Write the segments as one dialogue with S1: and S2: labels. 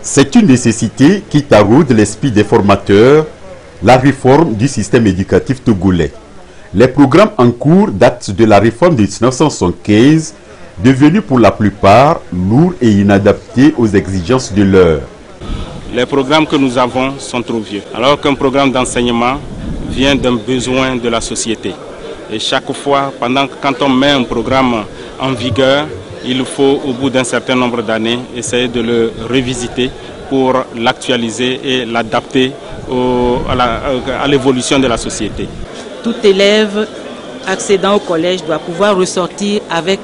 S1: C'est une nécessité qui taraude l'esprit des formateurs, la réforme du système éducatif togolais. Les programmes en cours datent de la réforme de 1975, devenus pour la plupart lourds et inadaptés aux exigences de l'heure.
S2: Les programmes que nous avons sont trop vieux, alors qu'un programme d'enseignement vient d'un besoin de la société. Et chaque fois, quand on met un programme en vigueur, il faut, au bout d'un certain nombre d'années, essayer de le revisiter pour l'actualiser et l'adapter à l'évolution de la société.
S3: Tout élève accédant au collège doit pouvoir ressortir avec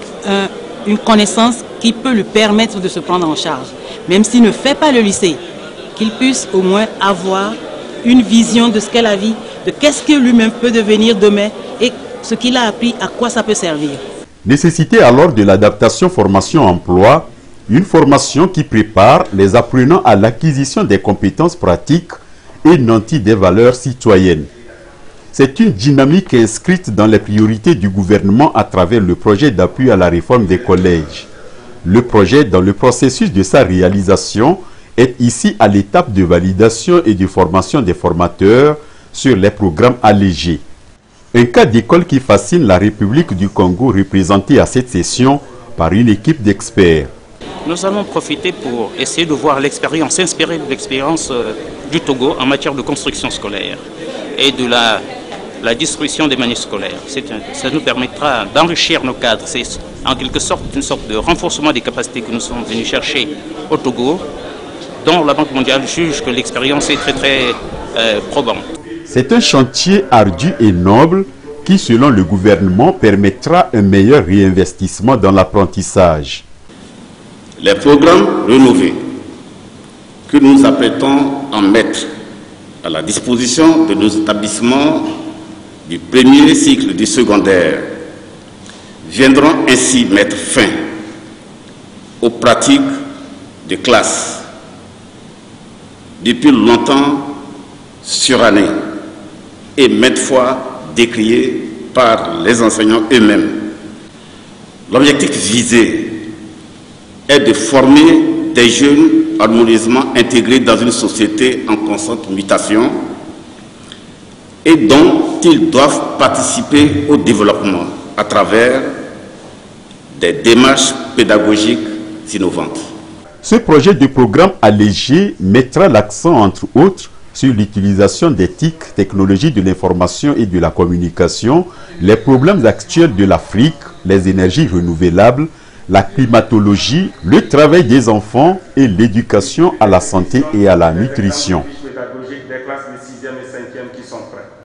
S3: une connaissance qui peut lui permettre de se prendre en charge. Même s'il ne fait pas le lycée, qu'il puisse au moins avoir une vision de ce qu'est la vie, de qu'est-ce que lui-même peut devenir demain et ce qu'il a appris, à quoi ça peut servir.
S1: Nécessité alors de l'adaptation formation-emploi, une formation qui prépare les apprenants à l'acquisition des compétences pratiques et nantit des valeurs citoyennes. C'est une dynamique inscrite dans les priorités du gouvernement à travers le projet d'appui à la réforme des collèges. Le projet, dans le processus de sa réalisation, est ici à l'étape de validation et de formation des formateurs sur les programmes allégés. Un cas d'école qui fascine la République du Congo, représenté à cette session par une équipe d'experts.
S4: Nous allons profiter pour essayer de voir l'expérience, s'inspirer de l'expérience du Togo en matière de construction scolaire et de la distribution des manuels scolaires. Ça nous permettra d'enrichir nos cadres. C'est en quelque sorte une sorte de renforcement des capacités que nous sommes venus chercher au Togo, dont la Banque mondiale juge que l'expérience est très probante.
S1: C'est un chantier ardu et noble qui, selon le gouvernement, permettra un meilleur réinvestissement dans l'apprentissage.
S5: Les programmes rénovés que nous apprêtons à mettre à la disposition de nos établissements du premier cycle du secondaire viendront ainsi mettre fin aux pratiques de classe depuis longtemps surannées et maintes fois décriées par les enseignants eux-mêmes. L'objectif visé est de former des jeunes harmonieusement intégrés dans une société en constante mutation et dont ils doivent participer au développement à travers des démarches pédagogiques innovantes.
S1: Ce projet de programme allégé mettra l'accent, entre autres, sur l'utilisation des TIC, technologies de l'information et de la communication, les problèmes actuels de l'Afrique, les énergies renouvelables, la climatologie, le travail des enfants et l'éducation à la santé et à la nutrition.
S2: Pédagogique des classes de 6e et 5e qui sont prêts.